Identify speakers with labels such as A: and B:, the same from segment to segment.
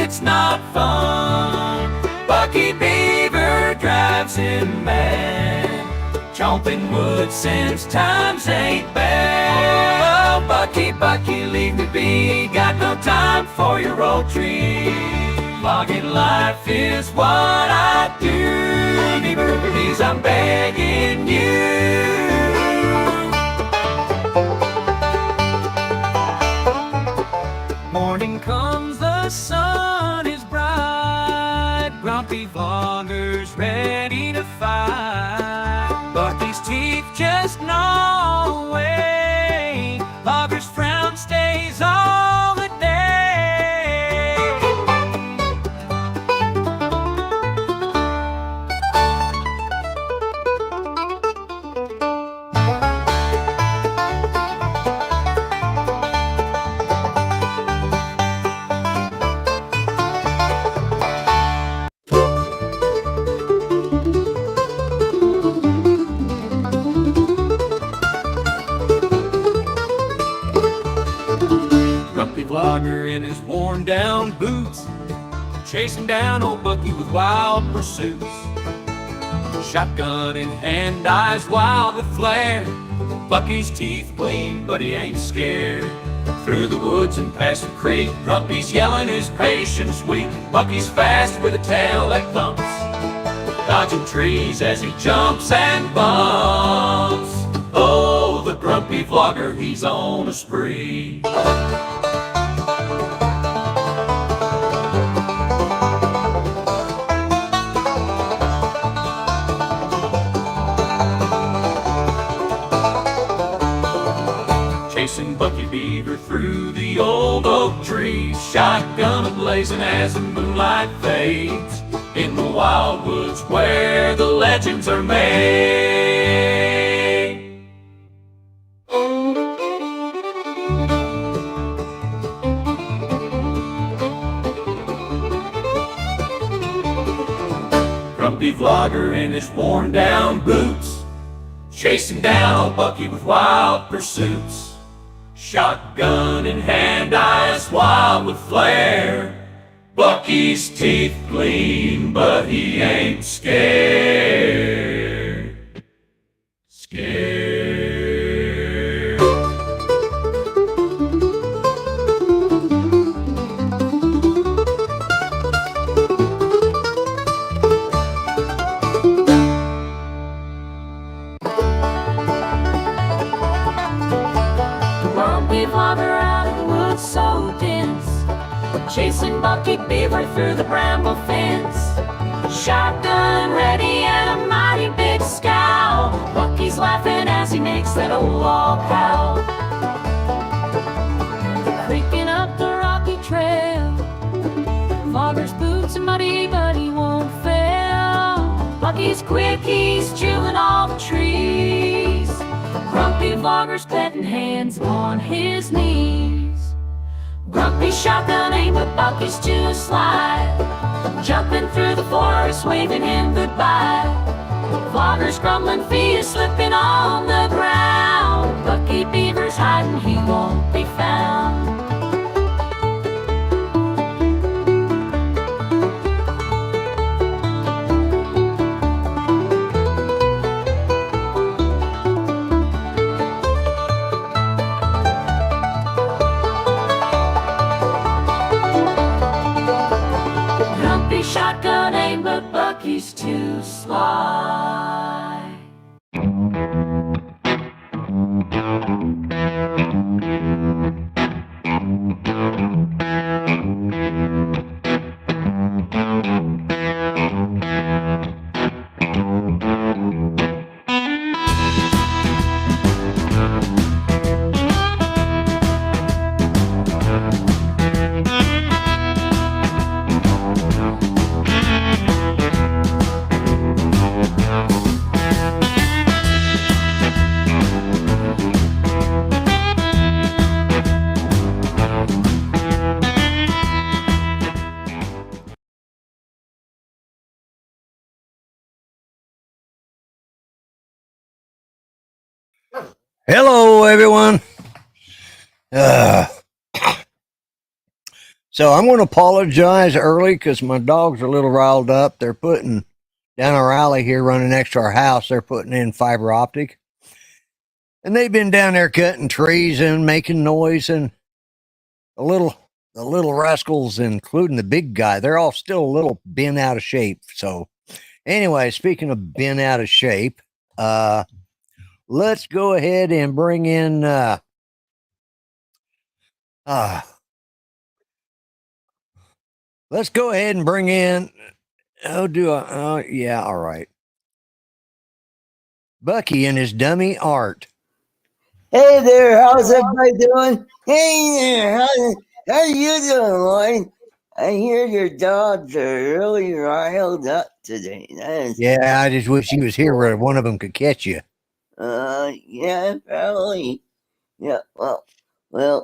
A: it's not fun. Bucky Beaver drives him mad, chomping wood since times ain't bad. Oh, Bucky, Bucky, leave me be, got no time for your old tree. Logging life is what I do. Beaver, please, I'm begging you. Morning comes, the sun is bright. Grumpy vloggers ready to fight. Bucky's teeth just gnaw away. Vlogger's frown stays all the day. Vlogger in his worn down boots, chasing down old Bucky with wild pursuits. Shotgun in hand, eyes wild with flare. Bucky's teeth gleam, but he ain't scared. Through the woods and past the creek, Grumpy's yelling his patience weak. Bucky's fast with a tail that thumps, dodging trees as he jumps and bumps. Oh, the Grumpy Vlogger, he's on a spree. Chasing Bucky Beaver through the old oak trees, shotgun blazing as the moonlight fades, in the wild woods where the legends are made. Grumpy Vlogger in his worn down boots, chasing down Bucky with wild pursuits. Shotgun in hand, eyes wild with flare. Bucky's teeth gleam, but he ain't scared.
B: Vlogger out in the woods so dense, chasing Bucky Beaver through the bramble fence. Shotgun ready and a mighty big scowl. Bucky's laughing as he makes that old log howl. Creaking up the rocky trail, Vlogger's boots are muddy but he won't fail. Bucky's quick, he's chewing all the trees. Grumpy Vlogger's petting hands on his knees. Grumpy shotgun aim, but Bucky's too sly, jumping through the forest, waving him goodbye. Vlogger's grumbling feet is slipping on the ground. Bucky Beaver's hiding, he won't be found. Shotgun aim, but Bucky's too sly.
C: Hello, everyone. So I'm going to apologize early because my dogs are a little riled up. They're putting down our alley here, running next to our house. They're putting in fiber optic, and they've been down there cutting trees and making noise. And the little rascals, including the big guy, they're all still a little bent out of shape. So anyway, speaking of bent out of shape, let's go ahead and bring in let's go ahead and bring in yeah, all right. Bucky and his dummy art.
D: Hey there, how's everybody doing? Hey there, how you doing, Lloyd? I hear your dogs are really riled up today.
C: Yeah, I just wish he was here where one of them could catch you.
D: Yeah, probably. Yeah, well,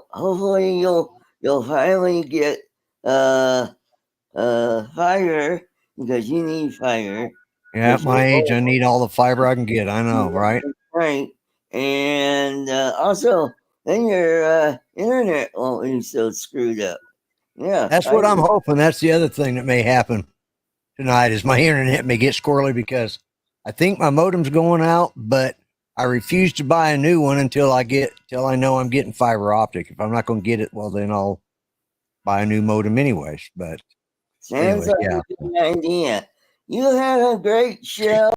D: hopefully you'll finally get fire because you need fire.
C: Yeah, at my age, I need all the fiber I can get. I know, right?
D: Right. And also, then your internet won't be so screwed up. Yeah.
C: That's what I'm hoping. That's the other thing that may happen tonight is my internet may get squirrely because I think my modem's going out, but I refuse to buy a new one until I know I'm getting fiber optic. If I'm not going to get it, well, then I'll buy a new modem anyways. But
D: Sounds
C: anyway,
D: like
C: yeah.
D: a good idea. You had a great show.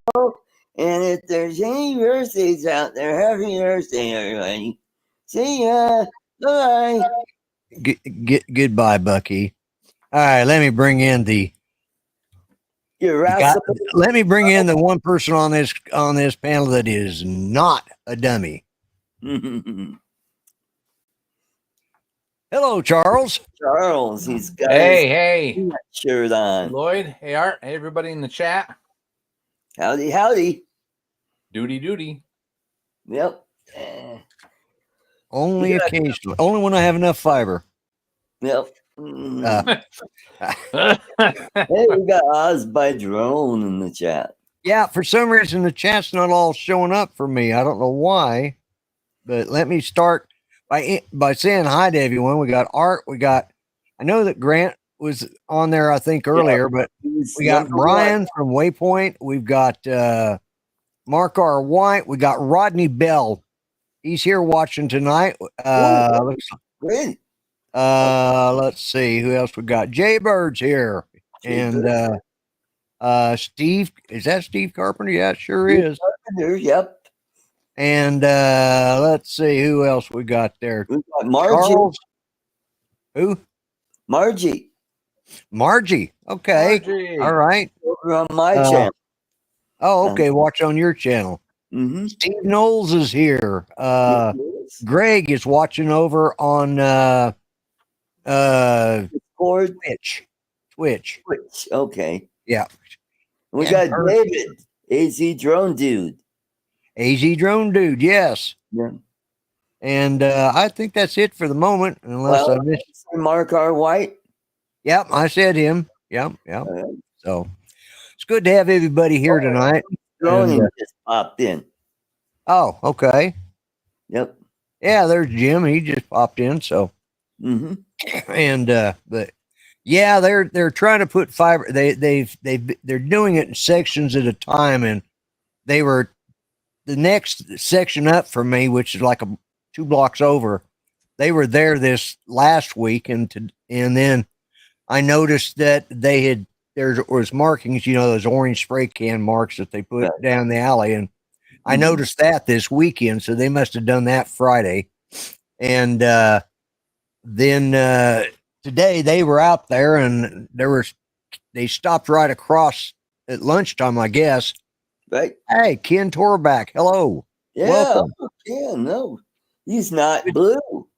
D: And if there's any birthdays out there, happy birthday, everybody. See ya. Bye.
C: Goodbye, Bucky. All right, let me bring in the let me bring in the one person on this panel that is not a dummy. Hello, Charles.
D: Charles, he's got
E: hey
D: shirt on.
E: Lloyd, hey Art, hey everybody in the chat.
D: Howdy.
E: Duty.
D: Yep.
C: Only occasionally. Only when I have enough fiber.
D: Yep. Hey, we got Oz by Drone in the chat.
C: Yeah, for some reason the chat's not all showing up for me. I don't know why, but let me start by saying hi to everyone. We got Art. I know that Grant was on there, I think earlier, but we got Bryan from Waypoint. We've got Mark R. White. We got Rodney Bell. He's here watching tonight.
D: Great.
C: Let's see who else we got. Jaybird's here. And Steve, is that Steve Carpenter? Yeah, it sure is.
D: Carpenter, yep.
C: And let's see who else we got there.
D: We got Margie.
C: Charles. Who?
D: Margie.
C: Okay.
E: Margie.
C: All right.
D: Over on my channel.
C: Oh, okay. Watch on your channel.
D: Mm-hmm.
C: Steve Knowles is here. Greg is watching over on Twitch.
D: Okay.
C: Yeah.
D: We got David, AZ Drone Dude.
C: Yes.
D: Yeah.
C: And I think that's it for the moment, unless I missed
D: Mark R. White.
C: Yep, I said him. Yep. So it's good to have everybody here tonight.
D: Droning just popped in.
C: Oh, okay.
D: Yep.
C: Yeah, there's Jim. He just popped in. So, and but yeah, they're trying to put fiber. They're doing it in sections at a time, and they were the next section up from me, which is like 2 blocks over. They were there this last week, and then I noticed that there was markings, those orange spray can marks that they put down the alley, and I noticed that this weekend, so they must have done that Friday. And then today they were out there, and they stopped right across at lunchtime, I guess.
D: Right.
C: Hey, Ken Torback, hello.
D: Yeah.
C: Welcome.
D: Yeah, no, he's not blue.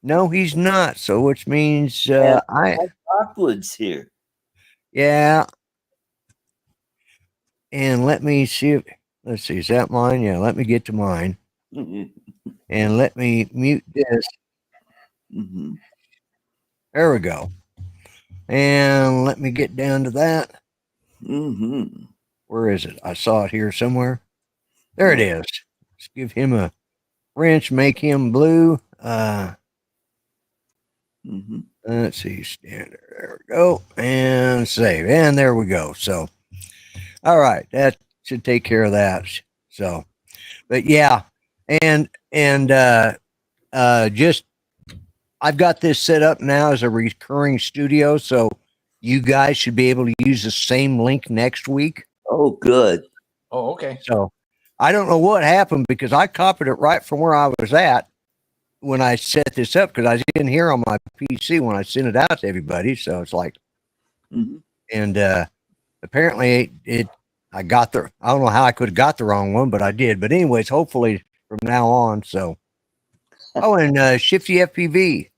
C: No, he's not. So, which means
D: Rockwood's here.
C: Yeah. And let me see. Let's see. Is that mine? Yeah. Let me get to mine. And let me mute this. There we go. And let me get down to that. Where is it? I saw it here somewhere. There it is. Let's give him a wrench, make him blue.
D: Mm-hmm.
C: Let's see, standard. There we go, and save, and there we go. So, all right, that should take care of that. So, but yeah, and just I've got this set up now as a recurring studio, so you guys should be able to use the same link next week.
D: Oh, good.
E: Oh, okay.
C: So I don't know what happened because I copied it right from where I was at when I set this up because I didn't hear on my PC when I sent it out to everybody. So it's like, and apparently I don't know how I could have got the wrong one, but I did. But anyways, hopefully from now on. So, oh, and Shifty FPV.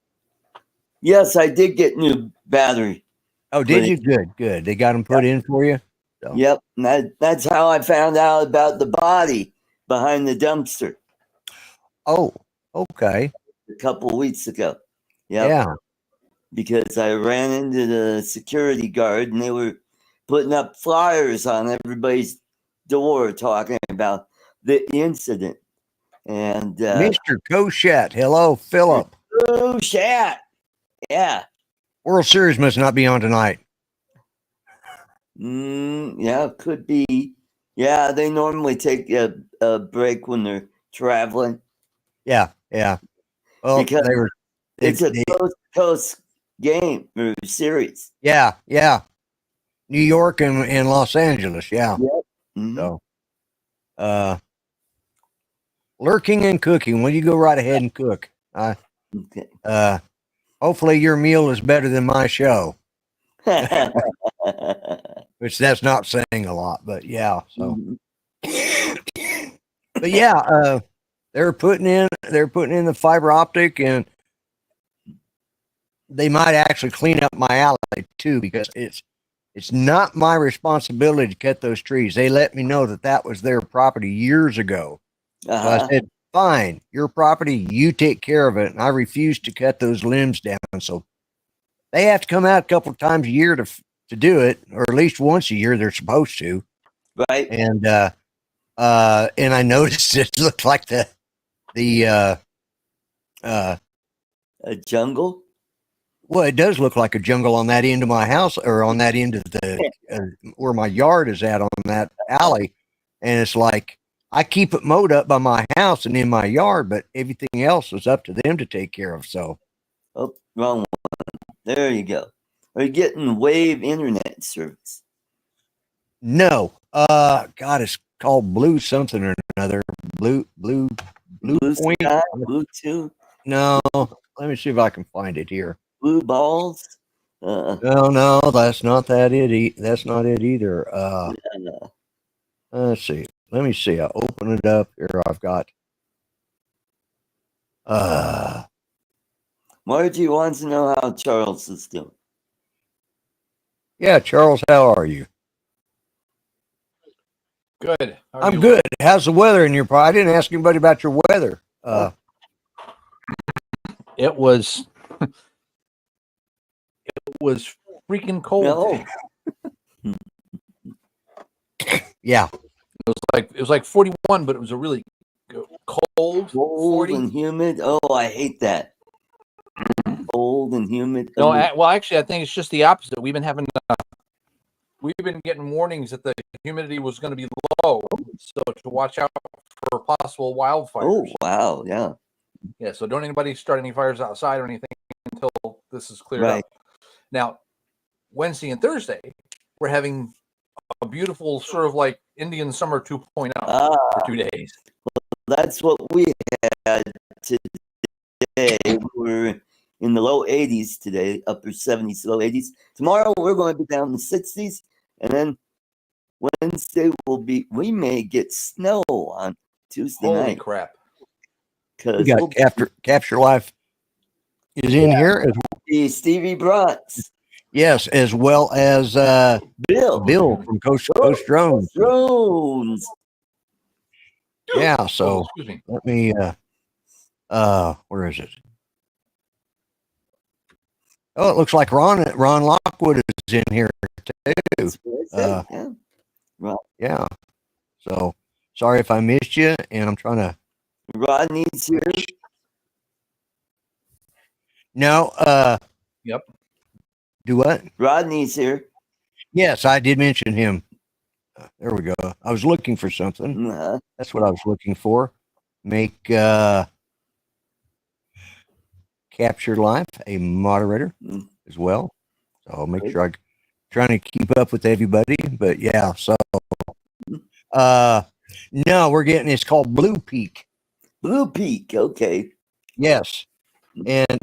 D: Yes, I did get new battery.
C: Oh, did you? Good. They got them put in for you. So.
D: Yep, and that's how I found out about the body behind the dumpster.
C: Oh, okay.
D: A couple of weeks ago.
C: Yep. Yeah.
D: Because I ran into the security guard and they were putting up flyers on everybody's door talking about the incident. And
C: Mr. Koshat, hello, Philip.
D: Koshat. Yeah.
C: World Series must not be on tonight.
D: Yeah, could be. Yeah, they normally take a break when they're traveling.
C: Yeah. Well,
D: because it's a close game or series.
C: Yeah. New York and Los Angeles. Yeah.
D: Yep. Mm-hmm.
C: So, lurking and cooking. Well, you go right ahead and cook.
D: Okay.
C: Hopefully your meal is better than my show. Which that's not saying a lot, but yeah. So, but yeah, they're putting in the fiber optic, and they might actually clean up my alley too, because it's not my responsibility to cut those trees. They let me know that was their property years ago. So I said, fine, your property, you take care of it. And I refuse to cut those limbs down. So they have to come out a couple of times a year to do it, or at least once a year they're supposed to.
D: Right.
C: And I noticed it looked like a
D: jungle.
C: Well, it does look like a jungle on that end of my house, or on that end of the where my yard is at, on that alley. And it's like, I keep it mowed up by my house and in my yard, but everything else is up to them to take care of. So,
D: oh, wrong one. There you go. Are you getting wave internet service?
C: No. God, it's called Blue something or another. Blue Point.
D: Sky, Bluetooth.
C: No. Let me see if I can find it here.
D: Blue balls.
C: No, that's not it. That's not it either. Let's see. Let me see. I open it up here. I've got.
D: Margie wants to know how Charles is doing.
C: Yeah, Charles, how are you?
E: Good.
C: I'm good. How's the weather in your part? I didn't ask anybody about your weather.
E: It was freaking cold.
D: No.
C: Yeah.
E: It was like 41, but it was a really cold 40.
D: And humid. Oh, I hate that. Cold and humid.
E: No, well, actually, I think it's just the opposite. We've been getting warnings that the humidity was going to be low, so to watch out for possible wildfires.
D: Oh, wow, yeah.
E: Yeah, so don't anybody start any fires outside or anything until this is cleared up. Now, Wednesday and Thursday, we're having a beautiful sort of like Indian Summer 2.0 for 2 days.
D: Well, that's what we had today. We're in the low 80s today, upper 70s, low 80s. Tomorrow we're going to be down in the 60s, and then Wednesday we may get snow on Tuesday night.
E: Holy crap!
C: We got Capture Life is in here.
D: Stevie Bratz.
C: Yes, as well as Bill from Coast Drones.
D: Drones.
C: Yeah, so let me where is it? Oh, it looks like Ron Lockwood is in here too. Yeah. So sorry if I missed you, and I'm trying to.
D: Rodney's here.
C: No,
E: Yep.
C: do what?
D: Rodney's here.
C: Yes, I did mention him. There we go. I was looking for something.
D: Uh-huh.
C: That's what I was looking for. Make Capture Life a moderator as well. So I'll make sure I'm trying to keep up with everybody. But yeah, so no, we're getting it's called Blue Peak.
D: Blue Peak. Okay.
C: Yes. And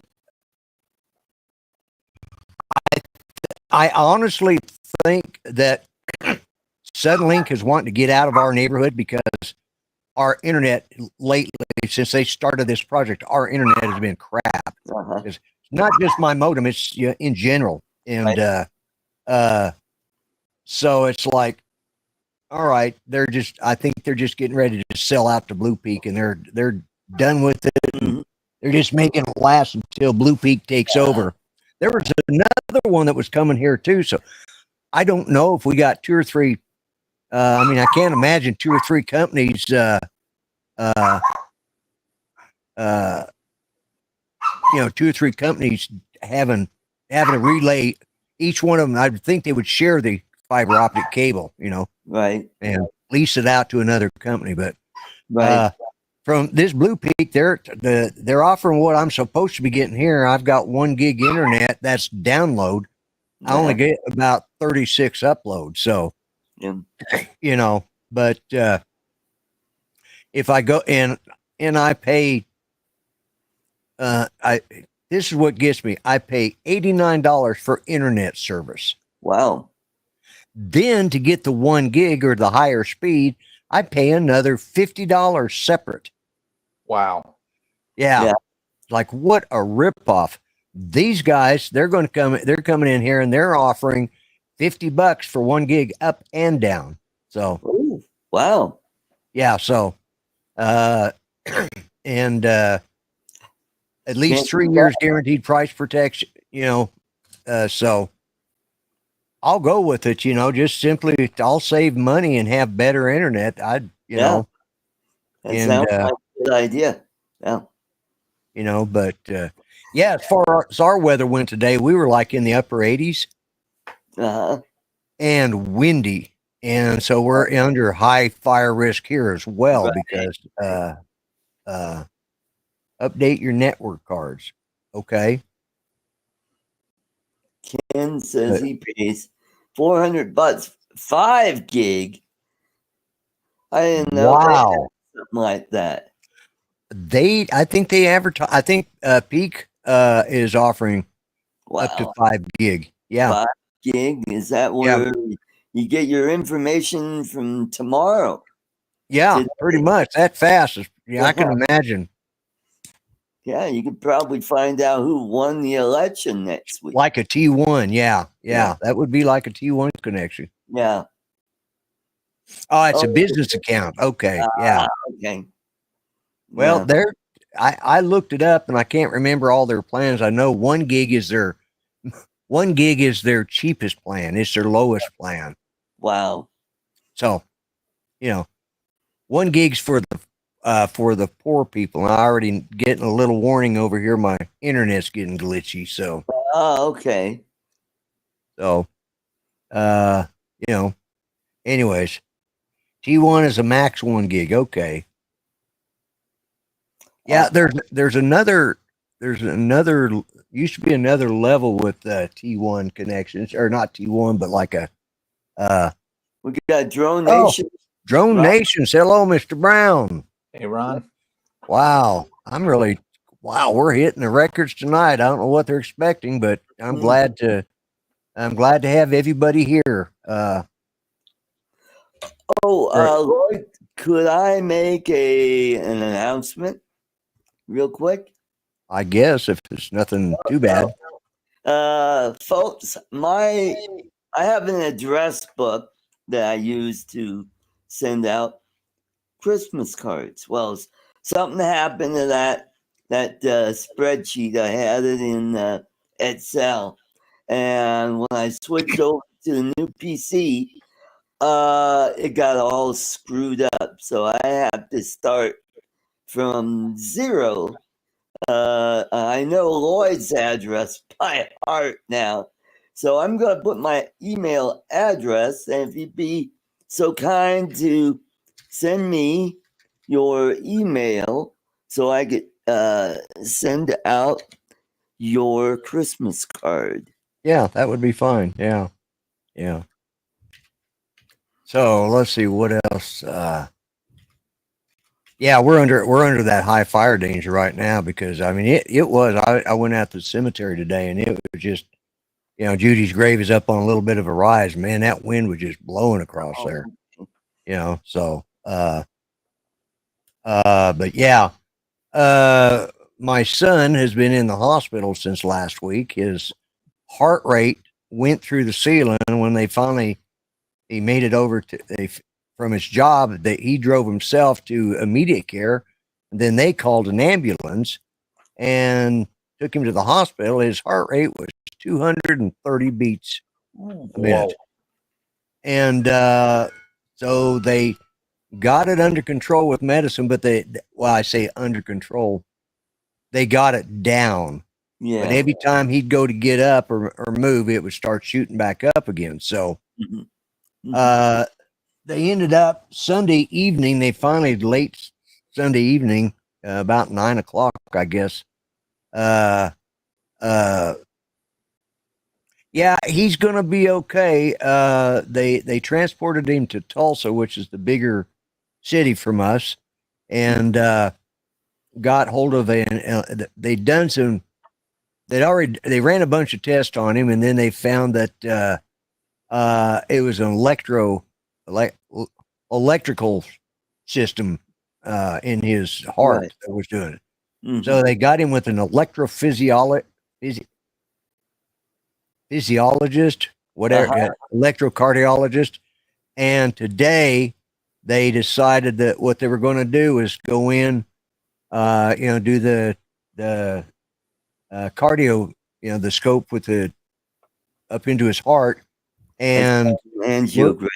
C: I honestly think that Suddenlink is wanting to get out of our neighborhood because our internet lately, since they started this project, our internet has been crap.
D: Uh-huh.
C: It's not just my modem; it's in general. And so it's like, all right, I think they're just getting ready to sell out to Blue Peak, and they're done with it. And they're just making it last until Blue Peak takes over. There was another one that was coming here too, so I don't know if we got two or three. I mean, I can't imagine two or three companies, two or three companies having a relay. Each one of them, I would think they would share the fiber optic cable,
D: Right.
C: and lease it out to another company. But
D: Right.
C: from this Blue Peak, they're offering what I'm supposed to be getting here. I've got 1 gig internet. That's download. I only get about 36 uploads. So, but if I go and I pay, this is what gets me. I pay $89 for internet service.
D: Wow.
C: Then to get the 1 gig or the higher speed, I pay another $50 separate.
E: Wow.
C: Yeah. Like, what a ripoff. These guys, they're coming in here and they're offering $50 for 1 gig up and down. So,
D: ooh, wow.
C: Yeah. So, and at least 3 years guaranteed price protection, so I'll go with it, just simply I'll save money and have better internet.
D: That
C: and,
D: sounds like a good idea. Yeah.
C: But as far as our weather went today, we were like in the upper 80s and windy. And so we're under high fire risk here as well, because update your network cards. Okay.
D: Ken says he pays $400, 5 gig. I didn't know.
C: Wow.
D: Something like that.
C: I think they advertise. I think Peak is offering up to 5 gig. Yeah.
D: 5 gig. Is that where you get your information from tomorrow?
C: Yeah, pretty much that fast. I can imagine.
D: Yeah, you could probably find out who won the election next week.
C: Like a T1, yeah. That would be like a T1 connection.
D: Yeah.
C: Oh, it's a business account. Okay, yeah.
D: Okay.
C: Well, I looked it up and I can't remember all their plans. I know 1 gig is their cheapest plan. It's their lowest plan.
D: Wow.
C: So, 1 gig's for the poor people. I already getting a little warning over here. My internet's getting glitchy. So.
D: Oh, okay.
C: So, anyways, T1 is a max 1 gig. Okay. Yeah, there's another used to be another level with T1 connections, or not T1, but like
D: we got Drone Nation.
C: Drone Nations. Hello, Mr. Brown.
E: Hey, Ron.
C: Wow. We're hitting the records tonight. I don't know what they're expecting, but I'm glad to have everybody here.
D: Lloyd, could I make an announcement real quick?
C: I guess, if it's nothing too bad.
D: Folks, I have an address book that I use to send out Christmas cards. Well, something happened to that spreadsheet. I had it in Excel, and when I switched over to the new PC, it got all screwed up. So I have to start from zero I know Lloyd's address by heart now. So I'm going to put my email address, and if you'd be so kind to send me your email so I could send out your Christmas card.
C: Yeah, that would be fine. Yeah. Yeah. So let's see what else. Yeah, we're under that high fire danger right now because I mean it was I went out to the cemetery today and it was just Judy's grave is up on a little bit of a rise. Man, that wind was just blowing across there. So but yeah. My son has been in the hospital since last week. His heart rate went through the ceiling when he made it over to from his job that he drove himself to immediate care. And then they called an ambulance and took him to the hospital. His heart rate was 230 beats a minute. And so they got it under control with medicine, but I say under control. They got it down. Yeah. But every time he'd go to get up or move, it would start shooting back up again. So they ended up Sunday evening. They finally late Sunday evening, about 9 o'clock, I guess. Yeah, he's going to be okay. They transported him to Tulsa, which is the bigger city from us, and got hold of they ran a bunch of tests on him, and then they found that it was an electrical system in his heart that was doing it. Mm-hmm. So they got him with an electrophysiologist, whatever, electrocardiologist. And today they decided that what they were going to do is go in, do the cardio, the scope with the up into his heart and
D: an angiogram.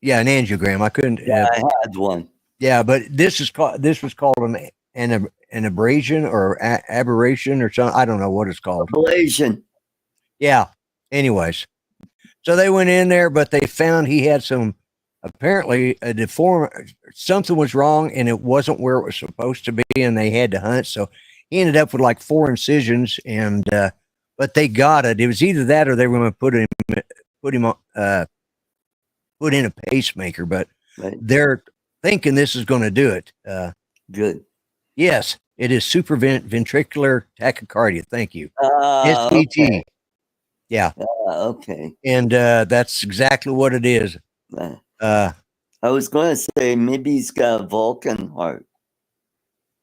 C: An angiogram. I couldn't.
D: Yeah, I had one.
C: Yeah, but this was called an abrasion or aberration or something. I don't know what it's called.
D: Ablation.
C: Yeah. Anyways, so they went in there, but they found he had apparently something was wrong and it wasn't where it was supposed to be, and they had to hunt. So he ended up with like 4 incisions, and but they got it. It was either that or they were going to put in a pacemaker, but they're thinking this is going to do it.
D: Good.
C: Yes, it is supraventricular tachycardia. Thank you. SVT. Okay. Yeah.
D: Okay.
C: And that's exactly what it is.
D: I was going to say maybe he's got a Vulcan heart.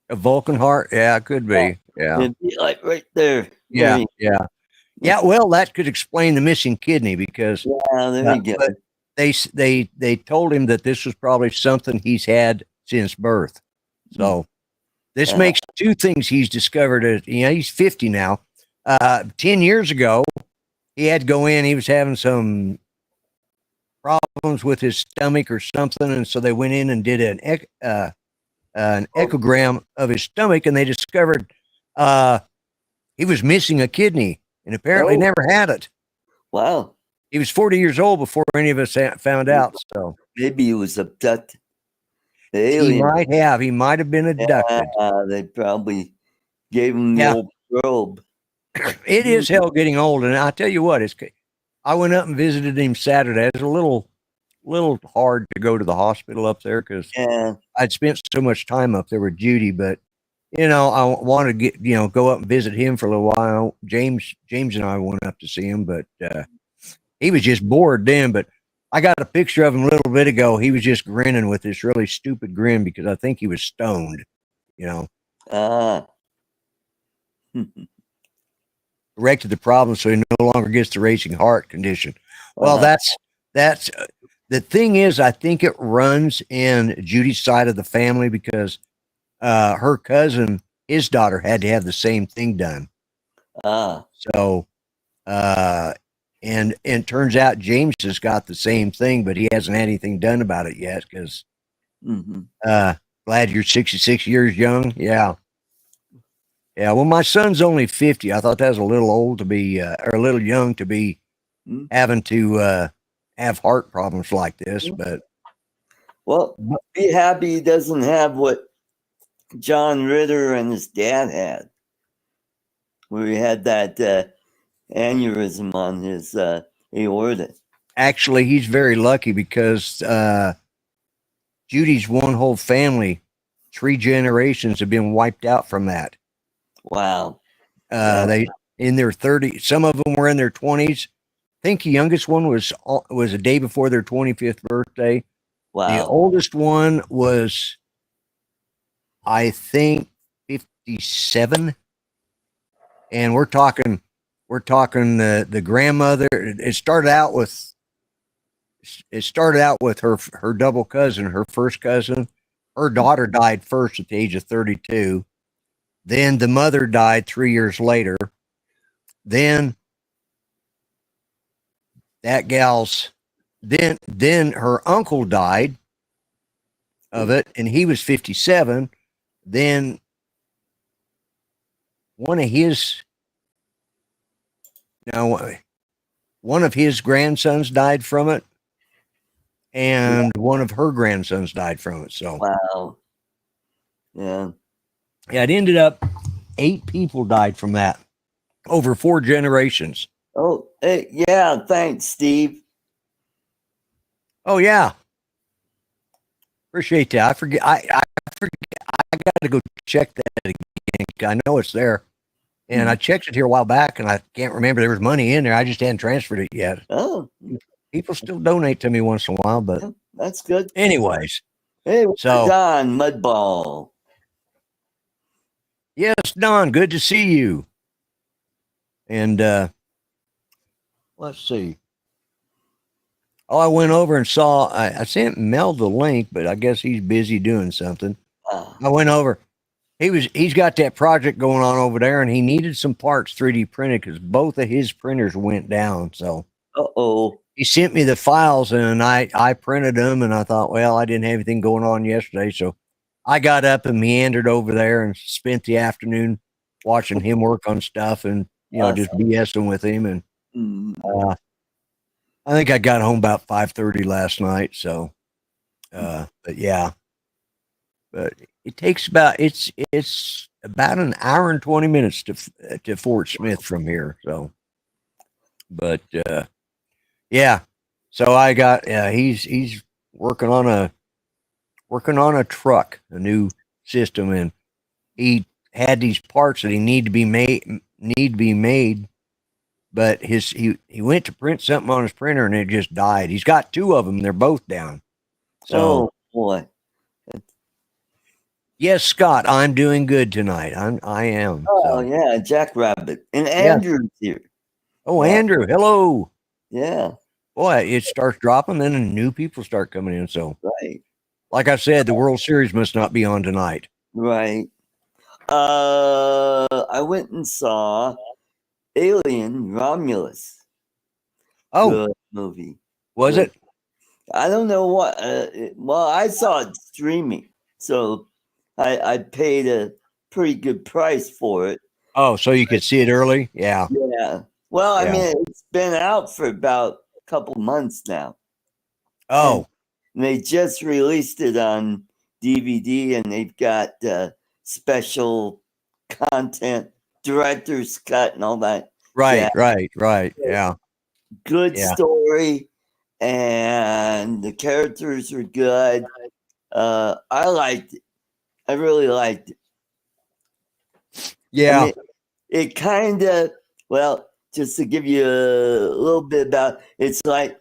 C: A Vulcan heart? Yeah, it could be. Yeah.
D: It'd be like right there.
C: Yeah. Yeah. Well, that could explain the missing kidney because
D: there you go.
C: They told him that this was probably something he's had since birth. So this makes 2 things he's discovered. He's 50 now. 10 years ago, he had to go in. He was having some problems with his stomach or something, and so they went in and did an echogram of his stomach, and they discovered he was missing a kidney, and apparently never had it.
D: Wow.
C: He was 40 years old before any of us found out. So
D: maybe he was abducted.
C: He might have. He might have been abducted.
D: They probably gave him the old probe.
C: It is hell getting old, and I tell you what, I went up and visited him Saturday. It's a little hard to go to the hospital up there because I'd spent so much time up there with Judy, but I wanted to go up and visit him for a little while. James and I went up to see him, but he was just bored then. But I got a picture of him a little bit ago. He was just grinning with this really stupid grin because I think he was stoned. Corrected the problem, so he no longer gets the racing heart condition. Well, that's the thing is, I think it runs in Judy's side of the family because her cousin, his daughter, had to have the same thing done. So, and it turns out James has got the same thing, but he hasn't had anything done about it yet. Because glad you're 66 years young. Yeah. Yeah, well, my son's only 50. I thought that was a little old to be, or a little young to be having to have heart problems like this. But
D: well, be happy he doesn't have what John Ritter and his dad had, where he had that aneurysm on his aorta.
C: actually, he's very lucky because Judy's one whole family, 3 generations have been wiped out from that.
D: Wow.
C: They in their 30s. Some of them were in their 20s. I think the youngest one was a day before their 25th birthday.
D: Wow.
C: The oldest one was, I think, 57. And we're talking the grandmother. It started out with her double cousin, her first cousin. Her daughter died first at the age of 32. Then the mother died 3 years later. Then that gal's then her uncle died of it, and he was 57. Then one of his grandsons died from it, and one of her grandsons died from it. So
D: wow. Yeah.
C: Yeah, it ended up 8 people died from that over 4 generations.
D: Oh, hey, yeah. Thanks, Steve.
C: Oh yeah, appreciate that. I forget. I got to go check that again. I know it's there, and I checked it here a while back, and I can't remember there was money in there. I just hadn't transferred it yet.
D: Oh,
C: people still donate to me once in a while, but
D: that's good.
C: Anyways,
D: hey,
C: so
D: Don Mudball.
C: Yes, Don, good to see you. And let's see. Oh, I went over and saw. I sent Mel the link, but I guess he's busy doing something. I went over. He's got that project going on over there, and he needed some parts 3D printed because both of his printers went down. So, he sent me the files, and I printed them, and I thought, well, I didn't have anything going on yesterday, so I got up and meandered over there and spent the afternoon watching him work on stuff, and just BSing with him. And I think I got home about 5:30 last night. So, but yeah, but it takes it's about an hour and 20 minutes to Fort Smith from here. So, but yeah, so I got he's working on a truck, a new system, and he had these parts that he need to be made. But he went to print something on his printer and it just died. He's got 2 of them. They're both down. So,
D: boy.
C: Yes, Scott, I'm doing good tonight. I am.
D: Oh, yeah, Jackrabbit. And Andrew's here.
C: Oh, yeah. Andrew, hello.
D: Yeah.
C: Boy, it starts dropping, then new people start coming in. So,
D: right.
C: Like I said, the World Series must not be on tonight.
D: Right. I went and saw Alien Romulus.
C: Oh.
D: Good movie.
C: Was it?
D: I don't know what. Well, I saw it streaming, so I paid a pretty good price for it.
C: Oh, so you could see it early? Yeah.
D: Yeah. Well, I mean, it's been out for about a couple months now.
C: Oh.
D: And they just released it on DVD, and they've got special content, director's cut, and all that.
C: Right. Yeah.
D: Good story, and the characters are good. I liked it. I really liked it.
C: Yeah.
D: And it kind of, well, just to give you a little bit about, it's like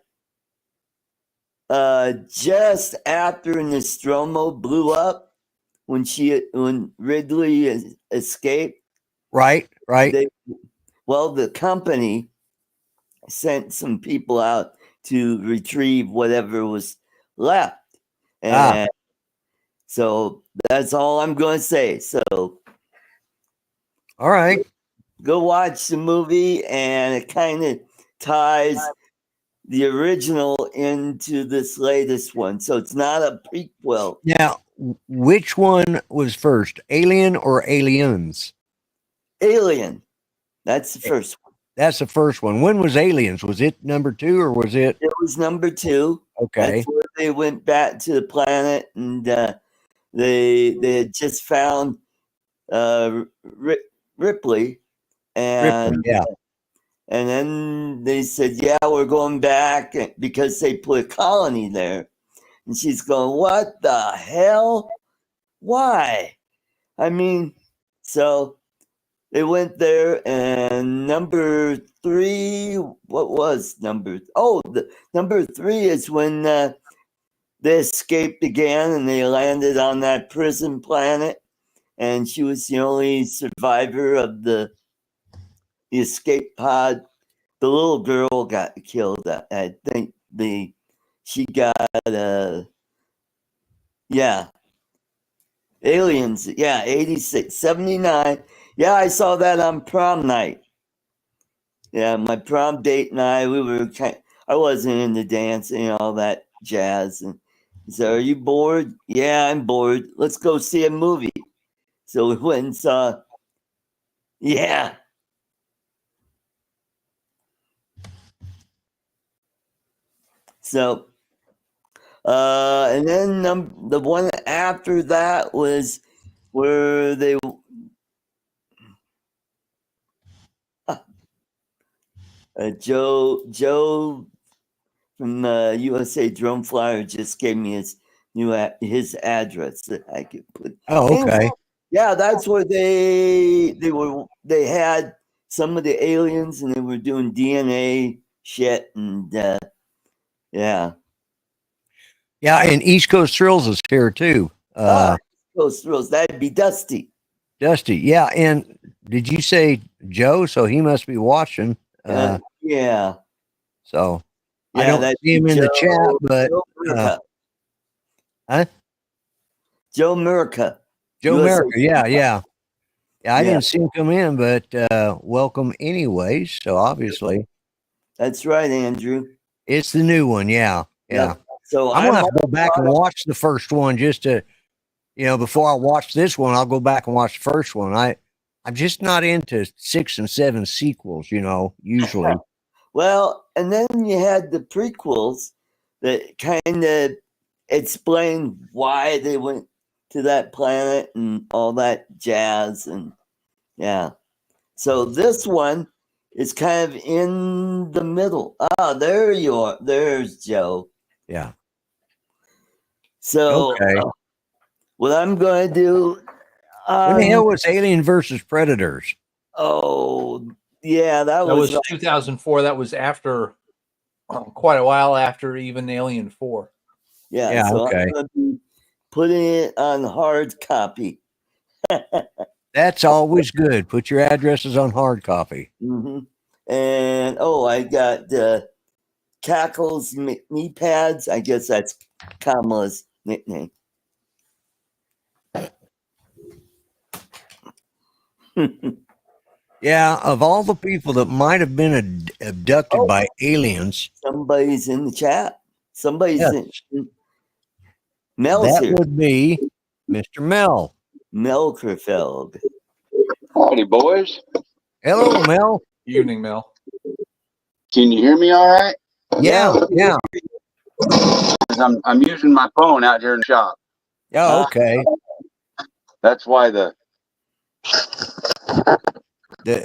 D: just after Nostromo blew up, when Ridley escaped.
C: Right.
D: The company sent some people out to retrieve whatever was left. And so that's all I'm going to say. So,
C: all right.
D: Go watch the movie, and it kind of ties the original into this latest one. So it's not a prequel.
C: Now, which one was first, Alien or Aliens?
D: Alien. That's the first one.
C: That's the first one. When was Aliens? Was it number 2 or was it?
D: It was number 2.
C: Okay.
D: That's where they went back to the planet, and they had just found Ripley, and
C: yeah.
D: And then they said, yeah, we're going back because they put a colony there. And she's going, what the hell? Why? I mean, so they went there, and number 3, what was number? Oh, number 3 is when they escaped again and they landed on that prison planet. And she was the only survivor of the escape pod. The little girl got killed. I think she got Aliens. Yeah, 86, 79. Yeah, I saw that on prom night. Yeah, my prom date and I wasn't into dancing and all that jazz. And he said, are you bored? Yeah, I'm bored. Let's go see a movie. So we went and saw, yeah. So, and then the one after that was where they Joe from USA Drone Flyer just gave me his address that I could put.
C: Oh, okay.
D: And, yeah, that's where they had some of the aliens, and they were doing DNA shit, and yeah.
C: Yeah, and East Coast Thrills is here too.
D: East Coast Thrills, that'd be Dusty.
C: Dusty, yeah. And did you say Joe? So he must be watching.
D: Yeah.
C: So
D: yeah,
C: I don't see him in the chat, but
D: Joe Murica.
C: Joe Murica, yeah. I didn't see him come in, but welcome anyways. So obviously,
D: that's right, Andrew.
C: It's the new one, yeah.
D: So
C: I'm gonna have to go back and watch the first one just to, before I watch this one, I'll go back and watch the first one. I'm just not into 6 and 7 sequels, usually.
D: Well, and then you had the prequels that kind of explained why they went to that planet and all that jazz, and yeah. So this one is kind of in the middle. There you are. There's Joe.
C: Yeah.
D: So what I'm going to do.
C: When the hell was Alien versus Predators?
D: Oh, yeah, that was
E: 2004. That was after quite a while after even Alien 4.
D: Yeah, so I'm going to be putting it on hard copy.
C: That's always good. Put your addresses on hard copy.
D: Mm-hmm. And I got Cackle's knee pads. I guess that's Kamala's nickname.
C: Yeah, of all the people that might have been abducted by aliens,
D: somebody's in the chat. Somebody's in. Mel's here.
C: That would be Mr. Mel.
D: Mel Kerfeld.
F: Howdy, boys.
C: Hello, Mel.
E: Evening, Mel.
F: Can you hear me all right?
C: Yeah.
F: I'm using my phone out here in the shop.
C: Oh, okay.
F: That's why the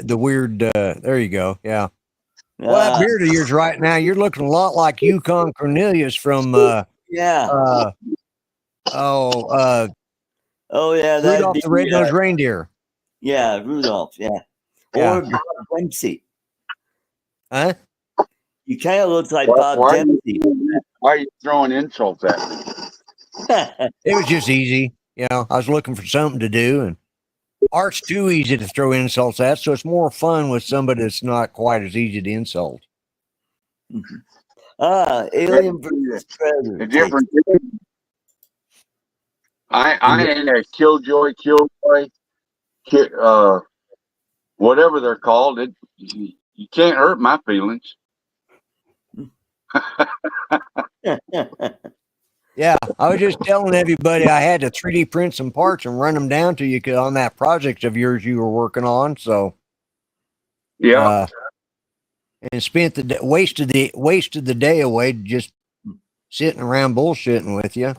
C: weird, there you go. Yeah. Well, that beard of yours right now, you're looking a lot like Yukon Cornelius from,
D: yeah.
C: Rudolph
D: the
C: Red-Nosed Reindeer.
D: Yeah, Rudolph, yeah. Or Bob Dempsey.
C: Huh?
D: You kind of look like Bob Dempsey.
F: Why are you throwing insults at me?
C: It was just easy. I was looking for something to do, and art's too easy to throw insults at, so it's more fun with somebody that's not quite as easy to insult.
D: Alien versus Predator.
F: The difference is, I ain't a killjoy, whatever they're called. You can't hurt my feelings.
C: Yeah, Yeah, I was just telling everybody I had to 3D print some parts and run them down to you on that project of yours you were working on. So,
F: Yeah.
C: and spent the wasted the day away just sitting around bullshitting with you.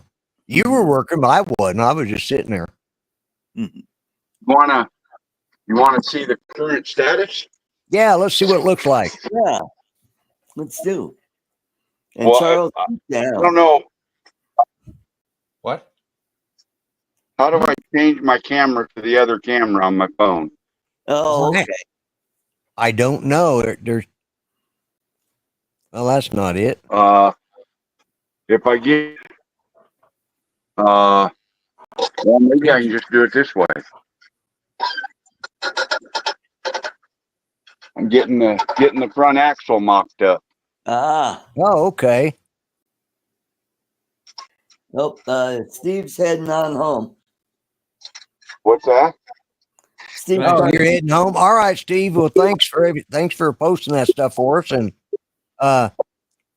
C: You were working, but I wasn't. I was just sitting there.
F: You wanna see the current status?
C: Yeah, let's see what it looks like.
D: Yeah, let's do. And
F: Well,
D: Charles,
F: I
D: down.
F: don't know.
E: What?
F: How do I change my camera to the other camera on my phone?
D: Oh, okay.
C: I don't know. There's well, that's not it.
F: If I get, well, maybe I can just do it this way. I'm getting the front axle mocked up.
D: Ah,
C: Oh, okay.
D: nope. Steve's heading on home.
F: What's that?
D: Steve,
E: Nice.
C: Oh, you're heading home. All right, Steve. Well, thanks for posting that stuff for us, and have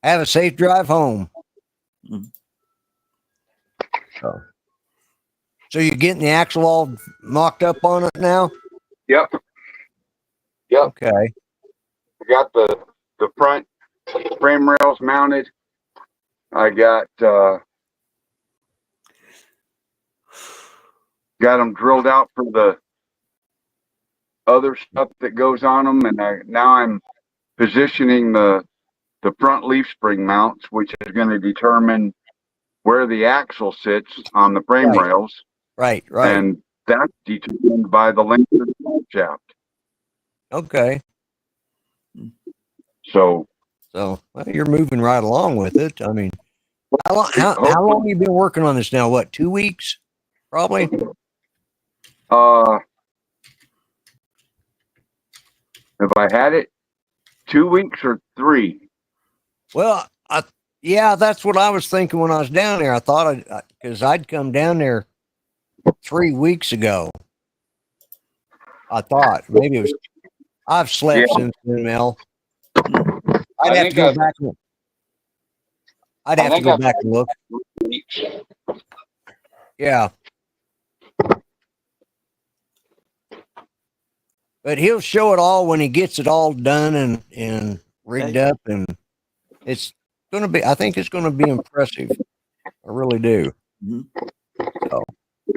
C: a safe drive home.
D: Mhm.
C: So you're getting the axle all mocked up on it now?
F: Yep.
C: Okay.
F: I got the front frame rails mounted. I got them drilled out for the other stuff that goes on them, and now I'm positioning the front leaf spring mounts, which is going to determine where the axle sits on the frame
C: Right.
F: rails,
C: Right.
F: and that's determined by the length of the bolt shaft.
C: Okay.
F: So
C: well, you're moving right along with it. I mean, how long have you been working on this now? What, 2 weeks? Probably.
F: have I had it 2 weeks or 3?
C: Well, yeah, that's what I was thinking when I was down there. I thought because I'd come down there 3 weeks ago. I thought maybe it was. I've slept since then, Mel. I'd have to go back and look. Yeah. But he'll show it all when he gets it all done and rigged up, and it's gonna be. I think it's gonna be impressive. I really do. So.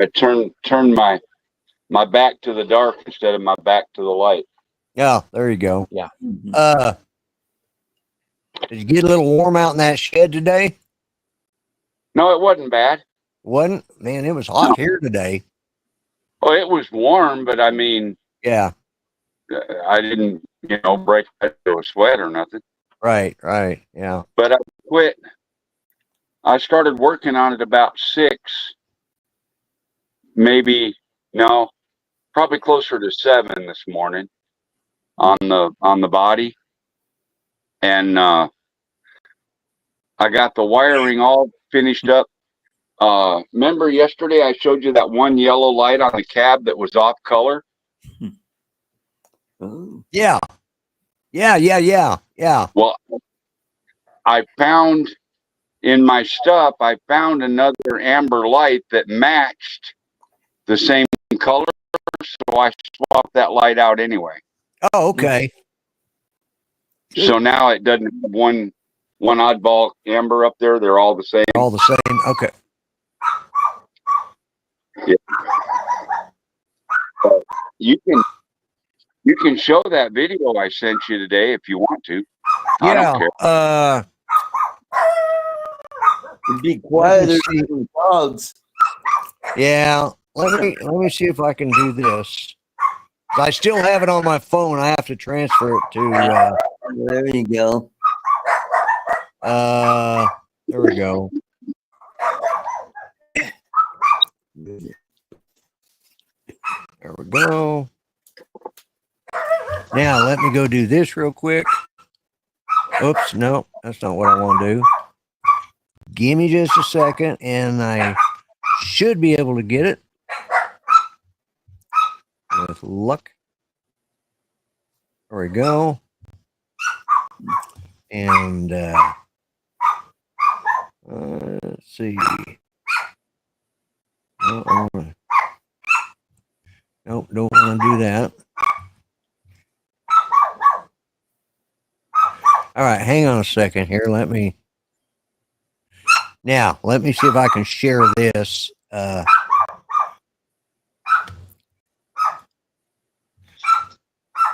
F: I turn my back to the dark instead of my back to the light.
C: Yeah, there you go.
E: Yeah.
C: Did you get a little warm out in that shed today?
F: No, it wasn't bad.
C: Wasn't? Man, it was hot here today.
F: Oh, it was warm, but I mean,
C: Yeah.
F: I didn't, break into a sweat or nothing.
C: Right. Yeah.
F: But I quit. I started working on it about 6, probably closer to 7 this morning on the body. And I got the wiring all finished up. Remember yesterday I showed you that one yellow light on the cab that was off color?
C: Yeah.
F: Well, I found in my stuff, another amber light that matched the same color, so I swapped that light out anyway.
C: Oh, okay.
F: So now it doesn't have one oddball amber up there. They're all the same.
C: All the same. Okay.
F: Yeah. You can show that video I sent you today if you want to. I don't care.
D: Be quiet. There's dogs.
C: Yeah. Let me see if I can do this. I still have it on my phone. I have to transfer it to.
D: There you go.
C: There we go. There we go. Now let me go do this real quick. Oops, no, that's not what I want to do. Give me just a second, and I should be able to get it with luck. There we go. And let's see. Nope, don't want to do that. All right, hang on a second here. Let me see if I can share this.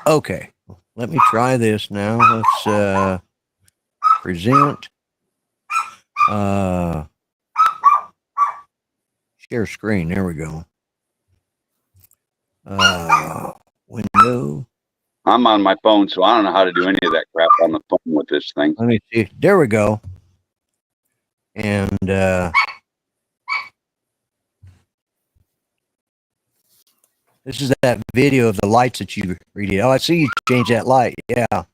C: Okay, let me try this now. Let's present. Share screen. There we go. Window.
F: I'm on my phone, so I don't know how to do any of that crap on the phone with this thing.
C: Let me see. There we go. And this is that video of the lights that you redid. Oh, I see you changed that light. Yeah.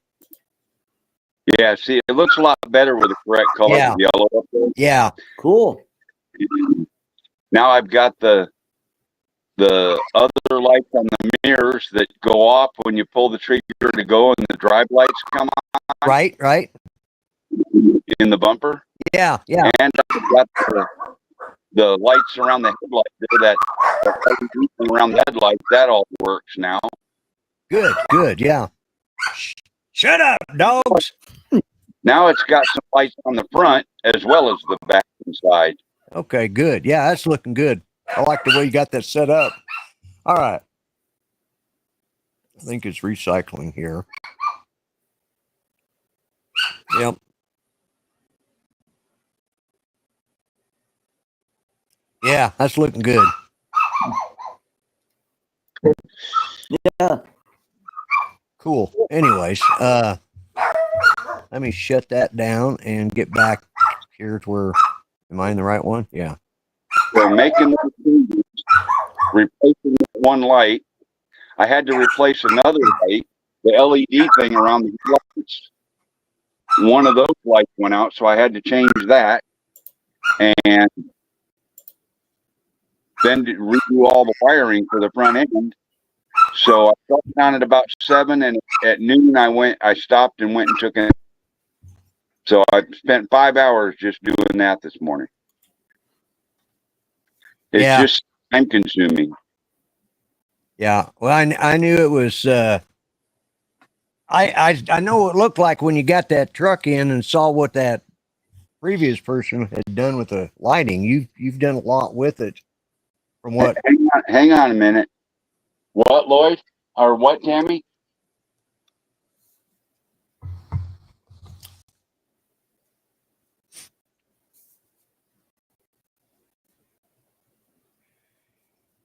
F: Yeah, see, it looks a lot better with the correct color of yellow up there.
C: Yeah.
D: Cool.
F: Now I've got the other lights on the mirrors that go off when you pull the trigger to go, and the drive lights come on.
C: Right.
F: In the bumper.
C: Yeah.
F: And I've got the lights around the headlight there, that around the headlight, that all works now.
C: Good. Yeah. Shut up, dogs.
F: Now it's got some lights on the front as well as the back and side.
C: Okay, good. Yeah, that's looking good. I like the way you got that set up. All right. I think it's recycling here. Yep. Yeah, that's looking good.
D: Yeah.
C: Cool. Anyways, let me shut that down and get back here to where, am I in the right one? Yeah.
F: So making those changes, replacing one light, I had to replace another light, the LED thing around the lights. One of those lights went out, so I had to change that. And then to redo all the wiring for the front end. So I shut down at about 7, and at noon I stopped and went and took it. So I spent 5 hours just doing that this morning. It's just time consuming.
C: Yeah. Well, I knew it was, I know what it looked like when you got that truck in and saw what that previous person had done with the lighting. You've done a lot with it. From what?
F: Hang on a minute. What, Lloyd? Or what, Tammy?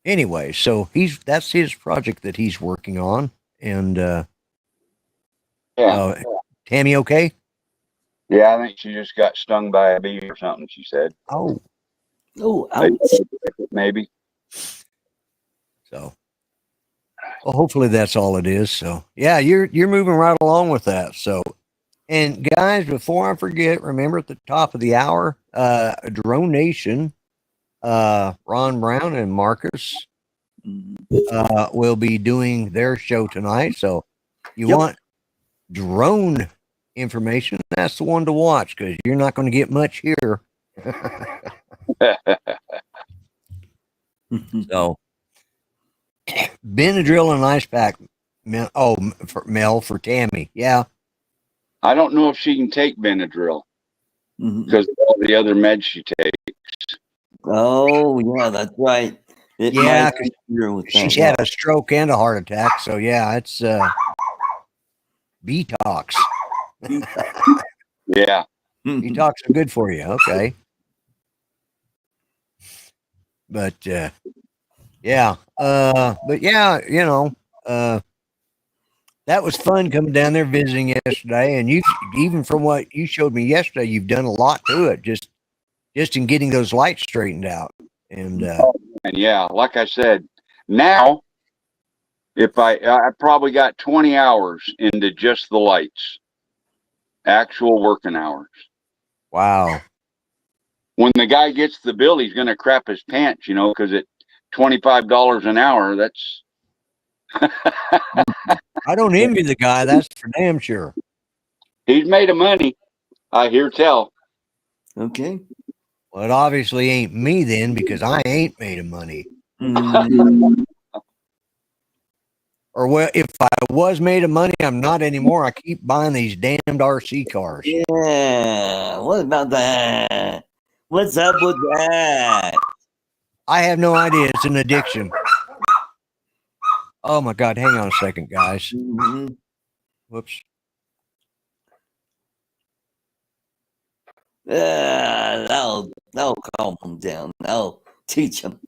C: Anyway, so that's his project that he's working on. And Tammy, okay?
F: Yeah, I think she just got stung by a bee or something, she said.
C: Oh,
D: ouch.
F: Maybe.
C: So, well, hopefully that's all it is. So, yeah, you're moving right along with that. So, and guys, before I forget, remember at the top of the hour, Drone Nation, Ron Brown and Marcus will be doing their show tonight. So, you want drone information? That's the one to watch because you're not going to get much here. So, Benadryl and ice pack. For Tammy. Yeah.
F: I don't know if she can take Benadryl because of all the other meds she takes.
D: Oh, yeah, that's right.
C: Yeah, she's had a stroke and a heart attack. So, yeah, it's detox.
F: Yeah.
C: Detox are good for you. Okay. But, yeah. But, yeah, you know, that was fun coming down there visiting yesterday. And even from what you showed me yesterday, you've done a lot to it just in getting those lights straightened out. And
F: yeah, like I said, now if I probably got 20 hours into just the lights, actual working hours.
C: Wow.
F: When the guy gets the bill, he's going to crap his pants, you know, because at $25 an hour, that's.
C: I don't envy the guy. That's for damn sure.
F: He's made of money. I hear tell.
D: Okay.
C: Well, it obviously ain't me then, because I ain't made of money. Or well, if I was made of money, I'm not anymore. I keep buying these damned RC cars.
D: Yeah. What about that? What's up with that?
C: I have no idea. It's an addiction. Oh my God. Hang on a second, guys. Whoops.
D: That'll calm them down. That'll teach them.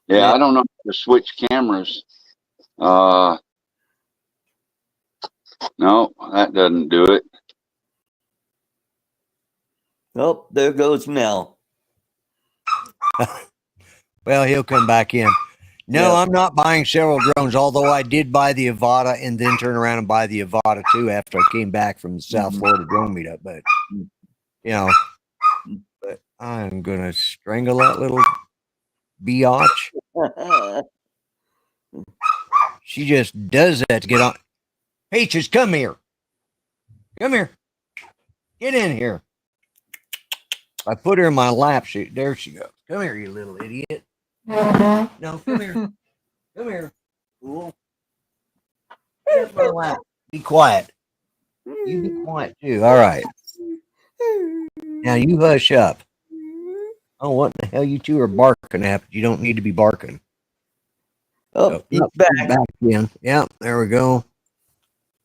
F: Yeah, I don't know how to switch cameras. No, that doesn't do it.
D: Oh, there goes Mel.
C: Well, he'll come back in. No,
D: Yep.
C: I'm not buying several drones, although I did buy the Avata and then turn around and buy the Avata too after I came back from the South Florida drone meetup. But, you know, but I'm going to strangle that little biatch. She just does that to get on. Peaches, come here. Come here. Get in here. I put her in my lap. There she goes. Come here, you little idiot. No, come here. Come here. Fool. Get in my lap. Be quiet. You be quiet too. All right. Now you hush up. Oh, what the hell? You two are barking at, but you don't need to be barking.
D: Oh, he's back.
C: Back in. Yeah, there we go.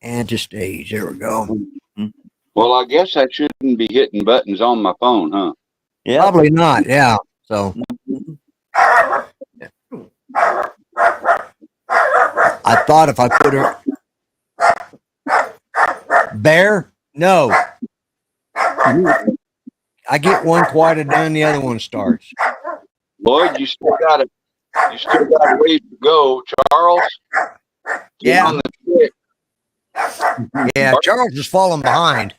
C: And to stage. There we go.
F: Well, I guess I shouldn't be hitting buttons on my phone, huh?
D: Yeah.
C: Probably not. Yeah. So I thought if I put her Bear, no. I get one quite a done, the other one starts.
F: Lloyd, you still got a ways to go, Charles. Get
C: Yeah.
F: on the stick.
C: Yeah, Charles is falling behind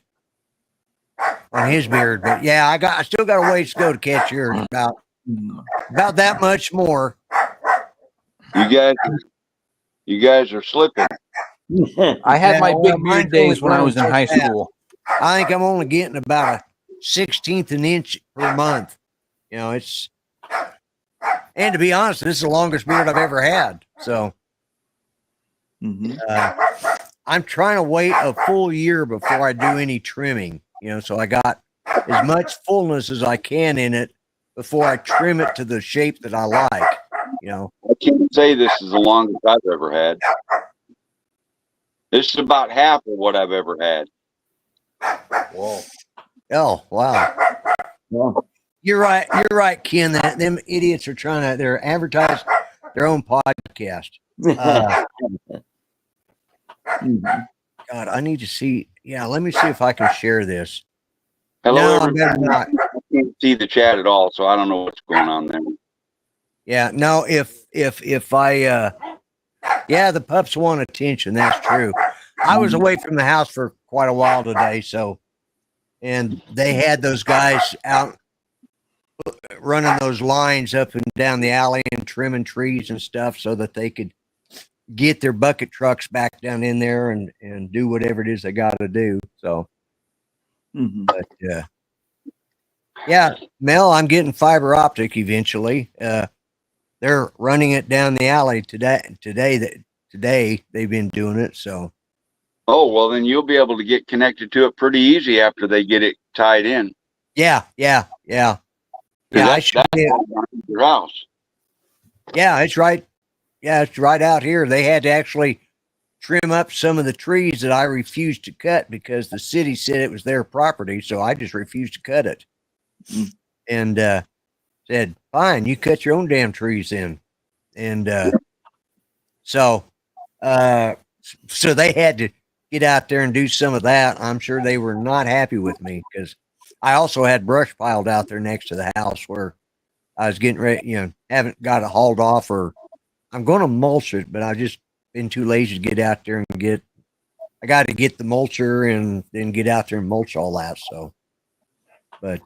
C: on his beard, but yeah, I still got a ways to go to catch yours. About that much more.
F: You guys are slipping.
E: I had my big
C: mine's
E: beard days
C: only
E: when I was in
C: growing
E: high
C: so fast.
E: school.
C: I think I'm only getting about a 1/16 an inch per month. You know, it's, and to be honest, this is the longest beard I've ever had. So I'm trying to wait a full year before I do any trimming, you know, so I got as much fullness as I can in it before I trim it to the shape that I like, you know.
F: I can't say this is the longest I've ever had. This is about half of what I've ever had.
C: Whoa. Oh, wow. You're right, Ken. Them idiots are they're advertising their own podcast. God, I need to see. Yeah, let me see if I can share this.
F: Hello,
C: No,
F: everybody.
C: I better not.
F: I can't see the chat at all, so I don't know what's going on there.
C: Yeah, no, if I yeah, the pups want attention, that's true. I was away from the house for quite a while today, so, and they had those guys out running those lines up and down the alley and trimming trees and stuff so that they could get their bucket trucks back down in there and do whatever it is they got to do. So, but yeah, Mel, I'm getting fiber optic eventually. They're running it down the alley today they've been doing it. So,
F: oh, well, then you'll be able to get connected to it pretty easy after they get it tied in.
C: yeah. I should be,
F: your house.
C: yeah, it's right. Yeah, it's right out here. They had to actually trim up some of the trees that I refused to cut because the city said it was their property. So I just refused to cut it. And said, fine, you cut your own damn trees in. And so they had to get out there and do some of that. I'm sure they were not happy with me because I also had brush piled out there next to the house where I was getting ready, you know, haven't got it hauled off, or I'm going to mulch it, but I've just been too lazy to get out there and I got to get the mulcher and then get out there and mulch all that. So, but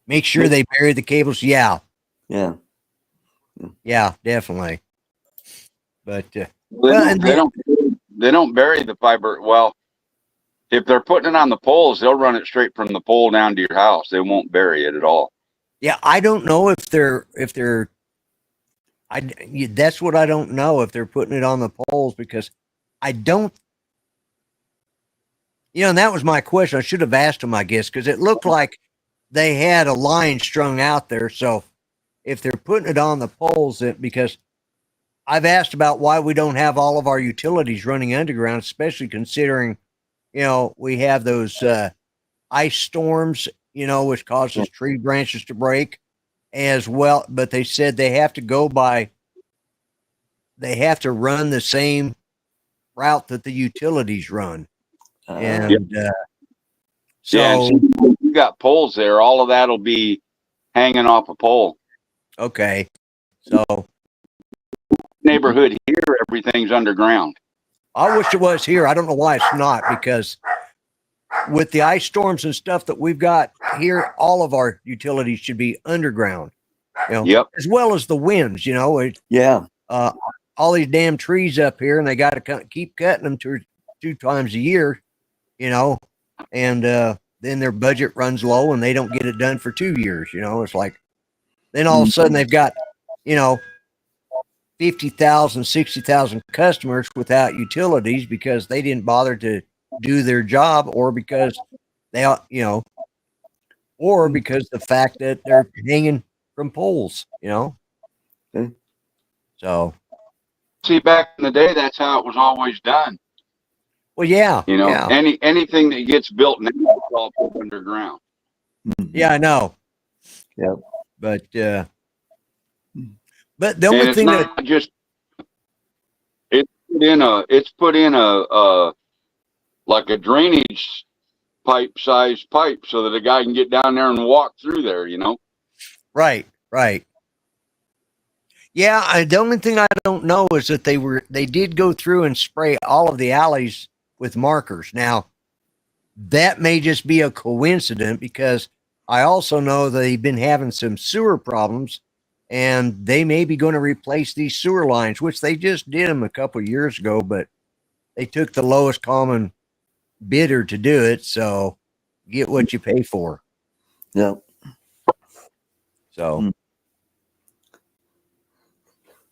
C: make sure they bury the cables. Yeah, definitely. But
F: they don't bury the fiber. Well, if they're putting it on the poles, they'll run it straight from the pole down to your house. They won't bury it at all.
C: Yeah, I don't know if they're that's what I don't know, if they're putting it on the poles, because I don't, and that was my question. I should have asked them, I guess, because it looked like they had a line strung out there. So if they're putting it on the poles, because I've asked about why we don't have all of our utilities running underground, especially considering, we have those ice storms, which causes tree branches to break as well. But they said they have to run the same route that the utilities run. And so
F: you got poles there. All of that'll be hanging off a pole.
C: Okay. So
F: neighborhood here, everything's underground.
C: I wish it was here. I don't know why it's not, because with the ice storms and stuff that we've got here, all of our utilities should be underground, as well as the winds, all these damn trees up here, and they got to keep cutting them two times a year, and then their budget runs low and they don't get it done for 2 years. It's like, then all of a sudden they've got, 50,000, 60,000 customers without utilities because they didn't bother to do their job, or because or because the fact that they're hanging from poles, So,
F: see, back in the day, that's how it was always done.
C: Well, yeah,
F: anything that gets built now is all put underground.
C: Yeah, I know.
D: Yeah,
C: but the only thing that
F: just it's put in a like a drainage pipe sized pipe so that a guy can get down there and walk through there.
C: Right. Yeah, the only thing I don't know is that they did go through and spray all of the alleys with markers. Now, that may just be a coincidence, because I also know they've been having some sewer problems, and they may be going to replace these sewer lines, which they just did them a couple of years ago, but they took the lowest common bidder to do it. So get what you pay for.
D: Yeah.
C: So.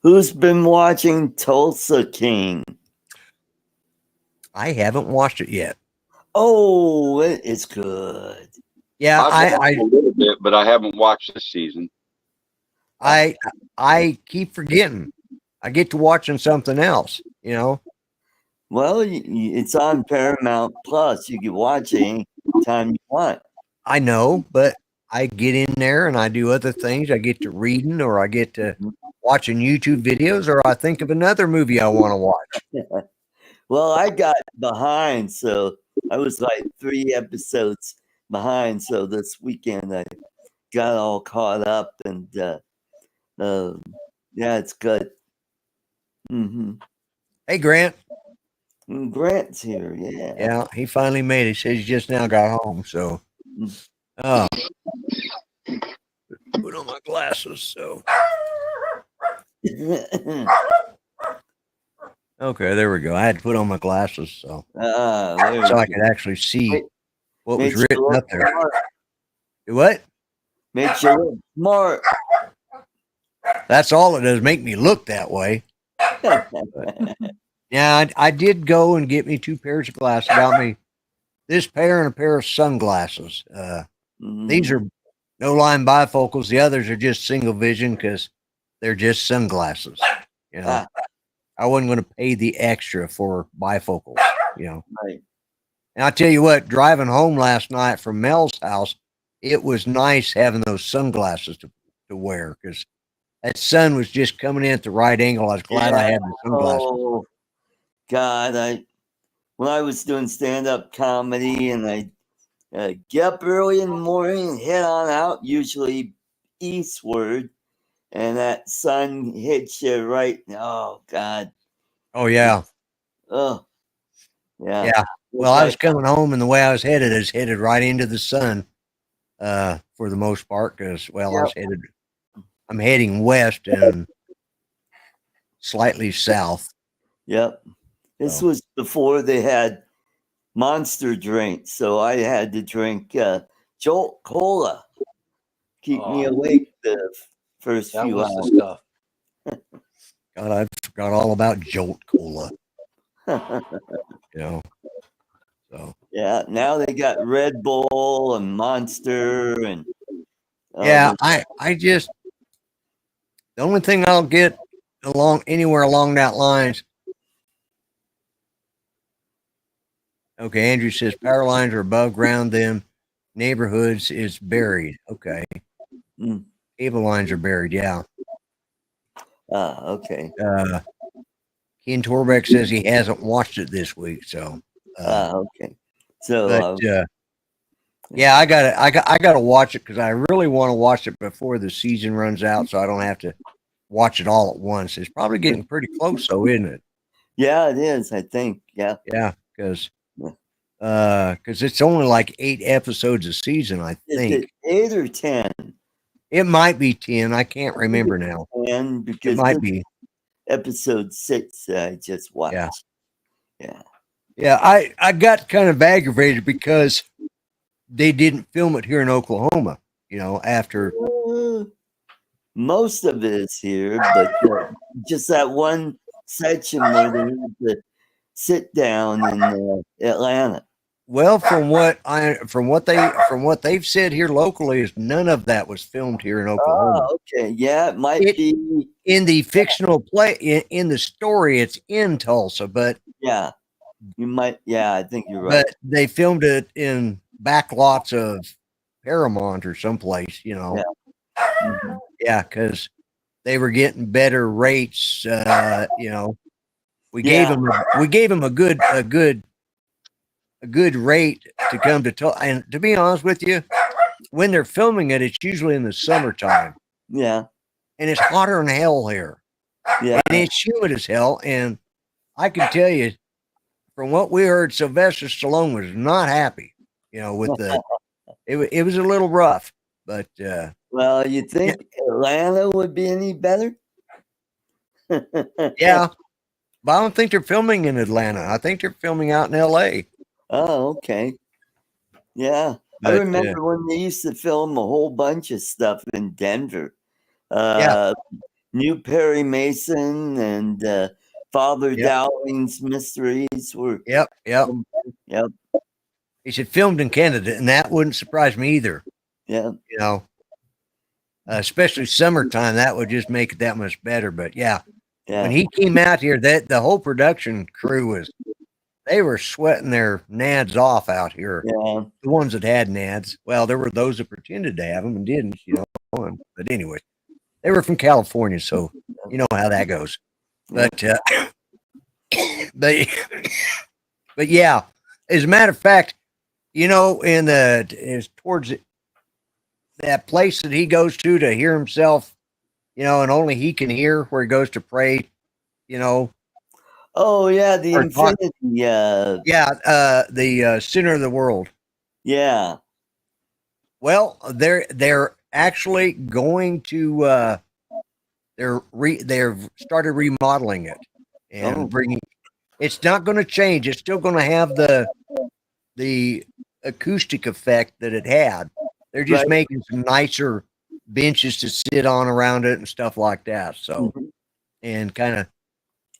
D: Who's been watching Tulsa King?
C: I haven't watched it yet.
D: Oh, it is good.
C: Yeah,
F: I a little bit, but I haven't watched this season.
C: I keep forgetting. I get to watching something else,
D: Well, it's on Paramount Plus. You can watch it anytime you want.
C: I know, but I get in there and I do other things. I get to reading, or I get to watching YouTube videos, or I think of another movie I want to watch.
D: Well, I got behind, so I was like 3 episodes behind. So this weekend I got all caught up, and yeah, it's good.
C: Hey, Grant.
D: Grant's here.
C: Yeah, he finally made it. He says he just now got home. So, put on my glasses. So, okay, there we go. I had to put on my glasses so I could actually see what was written up there. What?
D: Makes you look smart.
C: That's all it does, make me look that way. Yeah, I did go and get me 2 pairs of glasses. Got me this pair and a pair of sunglasses. These are no line bifocals. The others are just single vision because they're just sunglasses. I wasn't going to pay the extra for bifocals.
D: Right.
C: And I'll tell you what, driving home last night from Mel's house, it was nice having those sunglasses to wear, because that sun was just coming in at the right angle. I was glad I had the sunglasses.
D: Oh, God. When I was doing stand-up comedy, and I get up early in the morning and head on out, usually eastward, and that sun hits you right. Oh, God.
C: Oh, yeah.
D: Oh, yeah.
C: Yeah. Well, I was coming home, and the way I was headed right into the sun for the most part, because, I'm heading west and slightly south.
D: Yep. This was before they had Monster drink, so I had to drink Jolt Cola. Keep me awake the first
E: That
D: few
E: was
D: hours.
E: the stuff.
C: God, I forgot all about Jolt Cola. You know, so
D: Yeah, now they got Red Bull and Monster and
C: yeah, I just the only thing I'll get along anywhere along that lines. Okay, Andrew says power lines are above ground, then neighborhoods is buried. Okay. Cable lines are buried, yeah.
D: okay.
C: Ken Torbeck says he hasn't watched it this week, so
D: okay. So
C: but yeah, I gotta watch it because I really want to watch it before the season runs out, so I don't have to watch it all at once. It's probably getting pretty close, though, isn't it?
D: yeah, it is. I think. Yeah.
C: Yeah, because it's only like 8 episodes a season, I think.
D: Is it 8 or 10?
C: It might be 10. I can't remember now.
D: 10 because
C: It might be
D: episode 6 that I just watched.
C: Yeah.
D: Yeah.
C: Yeah, I got kind of aggravated because they didn't film it here in Oklahoma, you know, after
D: most of it is here, but just that one section where they had to sit down in Atlanta.
C: Well, from what they've said here locally is none of that was filmed here in Oklahoma.
D: Oh, okay. Yeah, it might be
C: in the fictional play in the story. It's in Tulsa, but
D: yeah, you might. Yeah, I think you're right.
C: But they filmed it in back lots of Paramount or someplace, you know. Yeah, because they were getting better rates. You know, we gave them a good rate to come to Tulsa. And to be honest with you, when they're filming it, it's usually in the summertime.
D: Yeah,
C: and it's hotter than hell here.
D: Yeah,
C: and it's humid as hell. And I can tell you, from what we heard, Sylvester Stallone was not happy. You know, with the it was a little rough, but
D: well, you think Atlanta would be any better?
C: Yeah, but I don't think they're filming in Atlanta. I think they're filming out in L.A.
D: Oh, okay. Yeah,
C: But,
D: I remember when they used to film a whole bunch of stuff in Denver. New Perry Mason and Father Dowling's Mysteries were.
C: Yep. He said filmed in Canada, and that wouldn't surprise me either.
D: Yeah.
C: You know, especially summertime, that would just make it that much better. But yeah, when he came out here, that the whole production crew they were sweating their nads off out here.
D: Yeah.
C: The ones that had nads. Well, there were those that pretended to have them and didn't, you know. But anyway, they were from California, so you know how that goes. But but yeah, as a matter of fact, you know, is towards that place that he goes to hear himself, you know, and only he can hear, where he goes to pray, you know.
D: Oh yeah, the infinity.
C: The center of the world.
D: Yeah.
C: Well, they're actually going to they've started remodeling it and bringing. It's not going to change. It's still going to have the acoustic effect that it had. They're just making some nicer benches to sit on around it and stuff like that. So, and kind of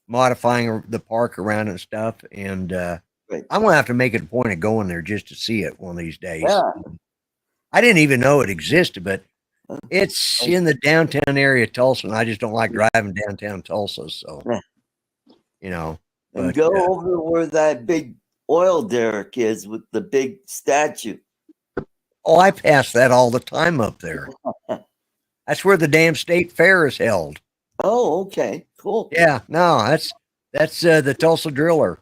C: modifying the park around it and stuff. And I'm going to have to make it a point of going there just to see it one of these days.
D: Yeah.
C: I didn't even know it existed, but it's in the downtown area of Tulsa, and I just don't like driving downtown Tulsa. So, you know.
D: And go over where that big oil derrick is with the big statue.
C: Oh, I pass that all the time up there. That's where the damn state fair is held.
D: Oh, okay, cool.
C: Yeah, no, that's the Tulsa Driller.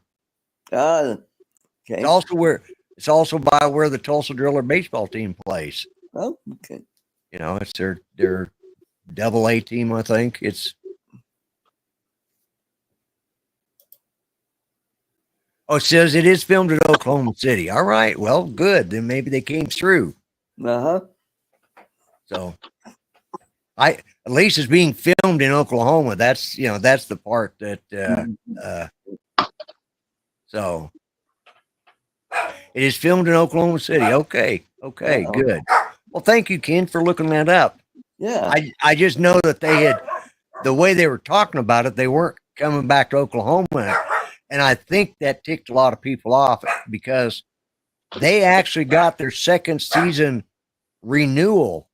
D: Okay.
C: It's also by where the Tulsa Driller baseball team plays.
D: Oh, okay.
C: You know, it's their AA team, I think. It says it is filmed in Oklahoma City. All right, well, good. Then maybe they came through. So, at least it's being filmed in Oklahoma. That's the part that. So, It is filmed in Oklahoma City. Okay, good. Well, thank you, Ken, for looking that up.
D: Yeah.
C: I just know that they had, the way they were talking about it, they weren't coming back to Oklahoma. And I think that ticked a lot of people off because they actually got their second season renewal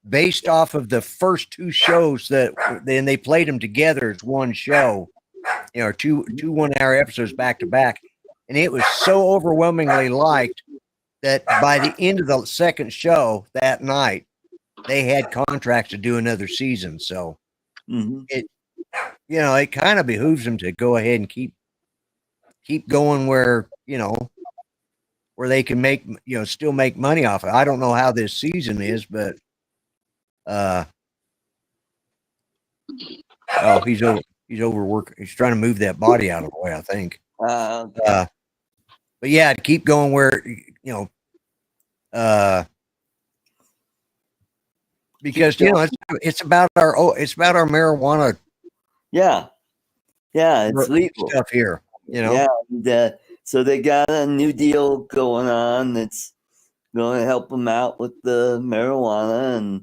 C: based off of the first two shows that then they played them together as one show, two 1 hour episodes back to back. And it was so overwhelmingly liked that by the end of the second show that night, they had contracts to do another season. So it kind of behooves them to go ahead and keep going where they can make, still make money off it. I don't know how this season is, but he's overworking. He's trying to move that body out of the way, I think.
D: Okay.
C: But yeah, to keep going where, because it's about our marijuana.
D: Yeah, it's legal
C: stuff here.
D: Yeah, so they got a new deal going on that's going to help them out with the marijuana,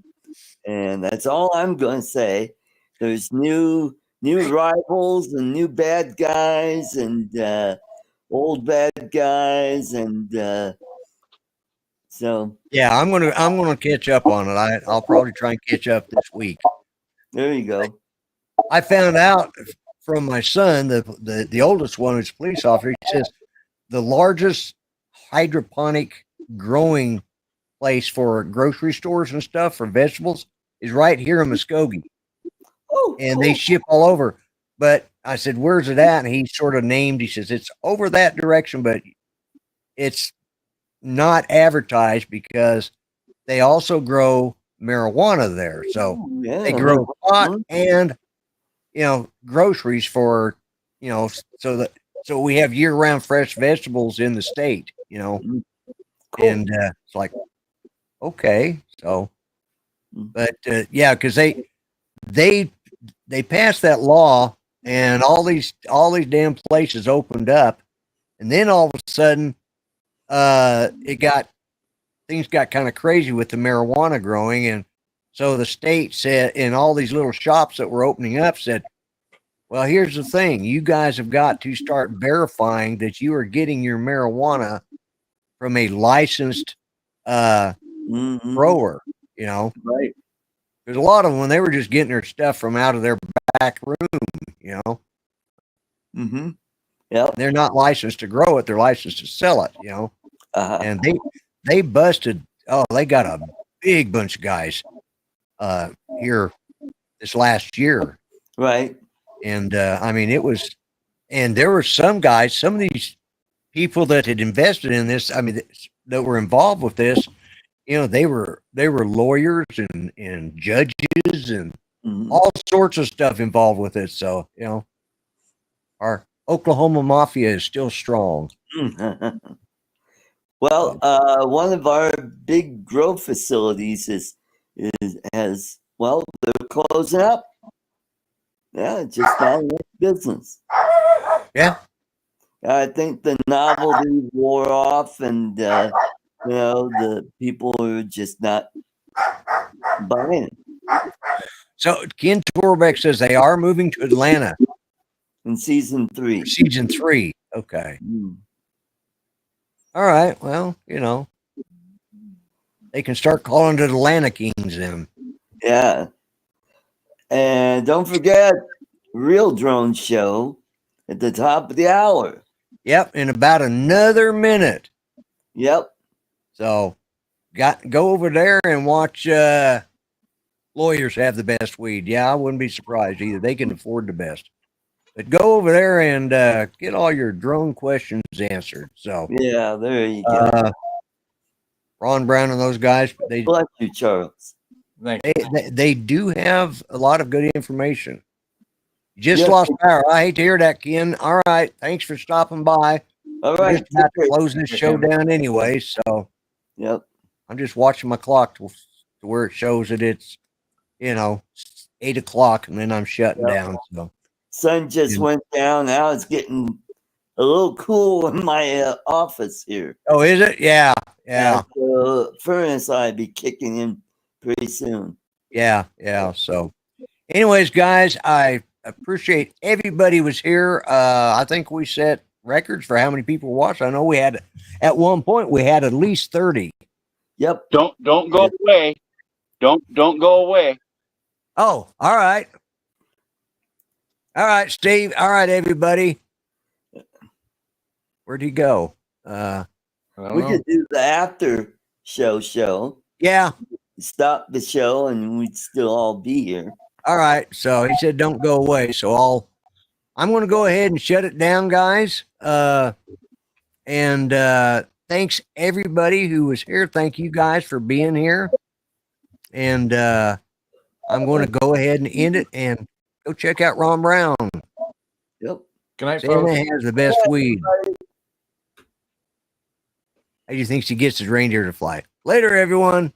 D: and that's all I'm going to say. There's new rivals and new bad guys and old bad guys, and so
C: yeah, I'm gonna catch up on it. I'll probably try and catch up this week.
D: There you go.
C: I found out from my son, the oldest one, who's a police officer. He says the largest hydroponic growing place for grocery stores and stuff for vegetables is right here in Muskogee. And they ship all over. But I said, where's it at? And he sort of named, he says, it's over that direction, but it's not advertised because they also grow marijuana there. So they grow pot and, groceries for, so we have year round fresh vegetables in the state,
D: Cool.
C: And it's like, okay. So, but yeah, because they passed that law and all these damn places opened up, and then all of a sudden things got kind of crazy with the marijuana growing. And so the state said, and all these little shops that were opening up said, well, here's the thing, you guys have got to start verifying that you are getting your marijuana from a licensed grower,
D: Right.
C: There's a lot of them when they were just getting their stuff from out of their back room,
D: Yeah.
C: They're not licensed to grow it, they're licensed to sell it, And they busted, they got a big bunch of guys here this last year.
D: Right.
C: And I mean, and there were some guys, some of these people that had invested in this, I mean, that were involved with this, they were lawyers and judges and all sorts of stuff involved with it. So, our Oklahoma mafia is still strong.
D: Well, one of our big grow facilities they're closing up. Yeah, just not enough business.
C: Yeah.
D: I think the novelty wore off, and the people are just not buying it.
C: So Ken Torbeck says they are moving to Atlanta
D: in season 3.
C: Season 3. Okay. All right. Well, they can start calling it Atlanta Kings then.
D: Yeah. And don't forget, Real Drone Show at the top of the hour.
C: Yep, in about another minute.
D: Yep.
C: So, go over there and watch lawyers have the best weed. Yeah, I wouldn't be surprised either. They can afford the best. But go over there and get all your drone questions answered. So
D: yeah, there you go.
C: Ron Brown and those guys,
D: bless you, Charles.
C: They do have a lot of good information. Just lost power. I hate to hear that, Ken. All right. Thanks for stopping by.
D: All right.
C: We're just about to close this show down anyway. So
D: yep.
C: I'm just watching my clock to where it shows that it's, 8 o'clock, and then I'm shutting down. So
D: sun just went down. Now it's getting a little cool in my office here.
C: Oh, is it? Yeah. Yeah.
D: The furnace I'll be kicking in pretty soon.
C: Yeah. Yeah. So, anyways, guys, I appreciate everybody was here. I think we set records for how many people watched. I know we had at one point we had at least 30.
D: Yep.
F: Don't go away. Don't go away.
C: Oh, all right. All right, Steve. All right, everybody. Where'd he go?
D: We could do the after show.
C: Yeah.
D: Stop the show and we'd still all be here.
C: All right. So he said don't go away. So I'm going to go ahead and shut it down, guys. And thanks everybody who was here. Thank you guys for being here. And I'm going to go ahead and end it and go check out Ron Brown.
D: Yep.
E: Good night,
C: Santa
E: folks.
C: has the best weed. He thinks he gets his reindeer to fly. Later, everyone.